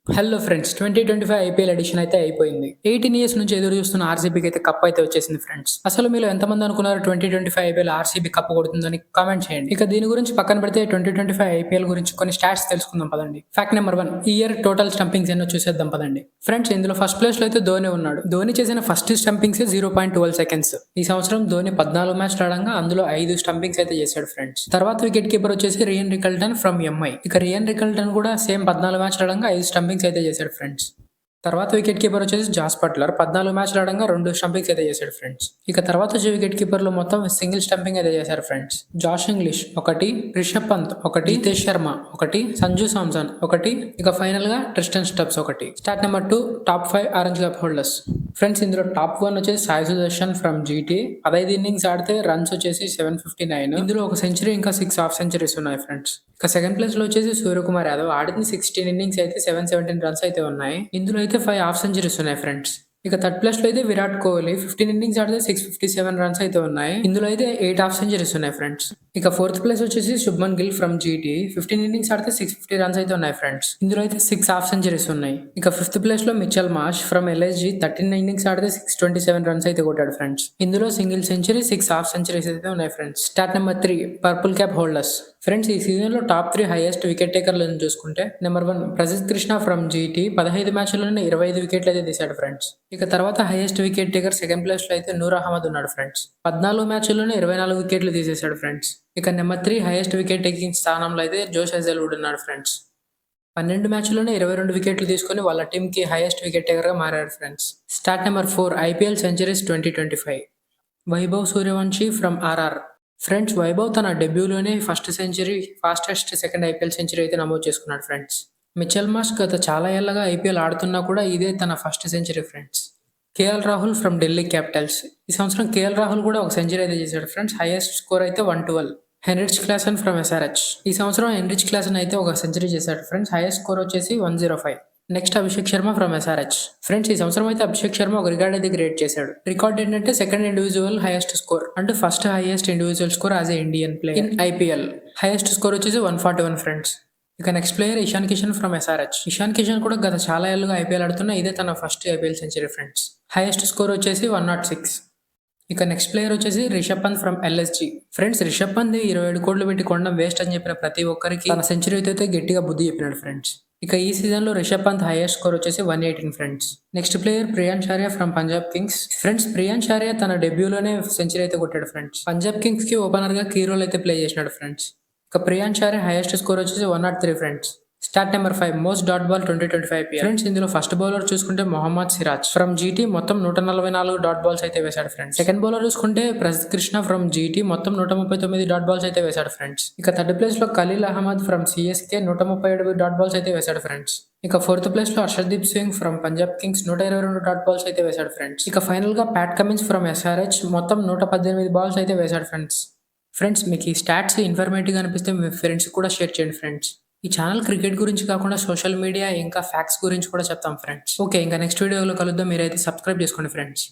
Hello friends 2025 IPL edition అయితే అయిపోయింది. 18 years నుంచి ఎదురు చూస్తున్న ఆర్సీబీకి అయితే కప్ అయితే వచ్చేసింది ఫ్రెండ్స్. అసలు మీలో ఎంతమంది అనుకున్నారు 2025 ఐపీఎల్ ఆర్సీబీ కప్ కొడుతుందని కామెంట్ చేయండి. ఇక దీని గురించి పక్కన పెడితే 2025 ఐపీఎల్ గురించి కొన్ని స్టాట్స్ తెలుసుకుందాం పదండి. ఫ్యాక్ట్ నెంబర్ 1, ఈ ఇయర్ టోటల్ స్టంపింగ్స్ ఎన్నో చూసేద్దాం పదండి. ఫ్రెండ్స్ ఇందులో ఫస్ట్ ప్లేస్ లో అయితే ధోని ఉన్నాడు. ధోని చేసిన ఫస్ట్ స్టంపింగ్స్ 0.12 సెకండ్స్. ఈ సంవత్సరం ధోని 14 మ్యాచ్లు ఆడంగా అందులో 5 స్టంపింగ్స్ అయితే చేశాడు ఫ్రెండ్స్. తర్వాత వికెట్ కీపర్ వచ్చేసి రియన్ రికల్టన్ ఫ్రమ్ ఎంఐ. ఇక రియన్ రికల్టన్ కూడా సేమ్ 14 మ్యాచ్లు ఆడంగా 5 స్టంపింగ్స్ అయితే చేశాడు ఫ్రెండ్స్. తర్వాత వికెట్ కీపర్ వచ్చేసి జాస్ బట్లర్ 14 మ్యాచ్లు ఆడంగా 2 స్టంపింగ్స్ అయితే చేశాడు ఫ్రెండ్స్. ఇక తర్వాత వచ్చే వికెట్ కీపర్ లో మొత్తం సింగిల్ స్టంపింగ్ అయితే చేశారు friends. Josh Inglis 1, Rishabh Pant 1, Hitesh Sharma 1, Sanju Samson 1, ఇక ఫైనల్ గా Tristan Stubbs 1. Start number 2, top 5 orange cap holders. Friends ఇందులో టాప్ 1 వచ్చేసి Sai Sudharsan from GT. 15 innings ఆడితే రన్స్ వచ్చేసి 759. ఇందులో ఒక సెంచరీ ఇంకా 6 హాఫ్ సెంచరీస్ ఉన్నాయి ఫ్రెండ్స్. ఇక సెకండ్ ప్లేస్ లో వచ్చేసి సూర్యకుమార్ యాదవ్. ఆడింది 16 ఇన్నింగ్స్ అయితే 717 రన్స్ అయితే ఉన్నాయి. ఇందులో అయితే 5 హాఫ్ సెంచరీస్ ఉన్నాయి ఫ్రెండ్స్. ఇక థర్డ్ ప్లేస్ లో అయితే విరాట్ కోహ్లీ 15 ఇన్నింగ్స్ ఆడితే 657 రన్స్ అయితే ఉన్నాయి. ఇందులో అయితే 8 హాఫ్ సెంచరీస్ ఉన్నాయి ఫ్రెండ్స్. ఇక ఫోర్త్ ప్లేస్ వచ్చేసి Shubman Gill from GT. 15 innings ఆడితే 650 రన్స్ అయితే ఉన్నాయి ఫ్రెండ్స్. ఇందులో అయితే 6 హాఫ్ సెంచరీస్ ఉన్నాయి. ఇక ఫిఫ్త్ ప్లేస్ లో Mitchell Marsh from LSG 13 innings ఆడితే 627 రన్స్ అయితే కొట్టాడు ఫ్రెండ్స్. ఇందులో సింగిల్ సెంచరీ 6 హాఫ్ సెంచరీస్ అయితే ఉన్నాయి friends. Start number 3, purple cap holders. Friends ఈ సీజన్ లో టాప్ 3 హైయెస్ట్ వికెట్ టేకర్లను చూసుకుంటే number 1 Prasidh Krishna from GT. 15 మ్యాచ్ల్లోనే 25 వికెట్లు అయితే తీశాడు ఫ్రెండ్స్. ఇక తర్వాత highest wicket taker second place లో అయితే నూర్ అహ్మద్ ఉన్నాడు ఫ్రెండ్స్. 14 మ్యాచ్ల్లోనే 24 వికెట్లు తీసేశాడు ఫ్రెండ్స్. ఇక నెంబర్ 3 హైయెస్ట్ వికెట్ టేకింగ్ స్థానంలో అయితే జోష్ హెజల్వుడ్ ఉన్నాడు ఫ్రెండ్స్. 12 మ్యాచ్ల్లోనే 22 వికెట్లు తీసుకుని వాళ్ళ టీమ్ కి హైయెస్ట్ వికెట్ టేకర్ గా మారాడు friends. Start number 4, IPL centuries 2025. Vaibhav Suryavanshi from RR. Friends Vaibhav తన డెబ్యూలోనే first century, fastest second IPL century అయితే నమోదు చేసుకున్నాడు ఫ్రెండ్స్. మిచెల్ మార్ష్ గత చాలా ఏళ్లగా ఐపీఎల్ ఆడుతున్నా కూడా ఇదే తన first century friends. KL Rahul from Delhi Capitals. ఈ సంవత్సరం కేఎల్ రాహుల్ కూడా ఒక సెంచరీ అయితే చేశాడు ఫ్రెండ్స్. హైయెస్ట్ స్కోర్ అయితే 112. Heinrich Klaasen from SRH. ఈ సంవత్సరం హెన్రిచ్ క్లాసన్ అయితే ఒక సెంచరీ చేశాడు ఫ్రెండ్స్. హైయెస్ట్ స్కోర్ వచ్చేసి 105. Next Abhishek Sharma from SRH. Friends ఈ సంవత్సరం అయితే అభిషేక్ శర్మ ఒక రికార్డ్ అయితే క్రియేట్ చేశాడు. రికార్డ్ ఏంటంటే సెకండ్ ఇండివిజువల్ హైయెస్ట్ స్కోర్ అంటే first highest individual score as a Indian player in IPL. Highest score వచ్చేసి 141 ఫ్రెండ్స్. ఇక next player Ishan Kishan from SRH. Ishan Kishan కూడా గత చాలా ఏళ్ళుగా ఐపీఎల్ ఆడుతున్నా ఇదే తన first IPL century friends. Highest score వచ్చేసి 106. ఇక నెక్స్ట్ ప్లేయర్ వచ్చేసి Rishabh Pant from LSG. Friends Rishabh Pant 27 కోట్లు పెట్టి కొనడం వేస్ట్ అని చెప్పిన ప్రతి ఒక్కరికి తన సెంచరీ అయితే గట్టిగా బుద్ధి చెప్పినాడు ఫ్రెండ్స్. ఇక ఈ సీజన్ లో రిషబ్ పంత్ హైయెస్ట్ స్కోర్ వచ్చేసి 118 friends. Next player Priyansh Arya from Punjab Kings. Friends Priyansh Arya తన డెబ్యూలోనే సెంచరీ అయితే కొట్టాడు ఫ్రెండ్స్. పంజాబ్ కింగ్స్ కి ఓపెనర్ గా కీ రోల్ అయితే ప్లే చేసినాడు ఫ్రెండ్స్. ఇక ప్రియాంష్ ఆర్యా హైయెస్ట్ స్కోర్ వచ్చేసి 103 friends. Start number 5, most dot ball 2025 friends ఇందులో ఫస్ట్ బౌలర్ చూసుకుంటే మొహమ్మద్ సిరాజ్ ఫ్రమ్ జీటీ మొత్తం 144 డాట్ బాల్స్ అయితే వేశాడు ఫ్రెండ్స్. సెకండ్ బౌలర్ చూసుకుంటే ప్రసిద్ధ్ కృష్ణ ఫ్రమ్ జీటీ మొత్తం 139 డాట్ బాల్స్ అయితే వేశాడు ఫ్రెండ్స్. ఇక థర్డ్ ప్లేస్ లో Khaleel Ahmed from CSK 137 dot balls అయితే వేశాడు ఫ్రెండ్స్. ఇక ఫోర్త్ ప్లేస్ లో Harshdeep Singh from Punjab kings 122 dot balls అయితే వేశాడు ఫ్రెండ్స్. ఇక ఫైనల్ గా ప్యాట్ కమిన్స్ ఫ్రమ్ ఎస్ఆర్హెచ్ మొత్తం 118 బాల్స్ అయితే వేశాడు ఫ్రెండ్స్. ఫ్రెండ్స్ మీకు ఈ స్టాట్స్ ఇన్ఫర్మేటివ్ గా అనిపిస్తే మీ ఫ్రెండ్స్ కూడా షేర్ చేయండి ఫ్రెండ్స్. ఈ ఛానల్ క్రికెట్ గురించి కాకుండా సోషల్ మీడియా ఇంకా ఫ్యాక్ట్స్ గురించి కూడా చెప్తాం ఫ్రెండ్స్. ఓకే ఇంకా నెక్స్ట్ వీడియోలో కలుద్దాం. మీరైతే సబ్స్క్రైబ్ చేసుకోండి ఫ్రెండ్స్.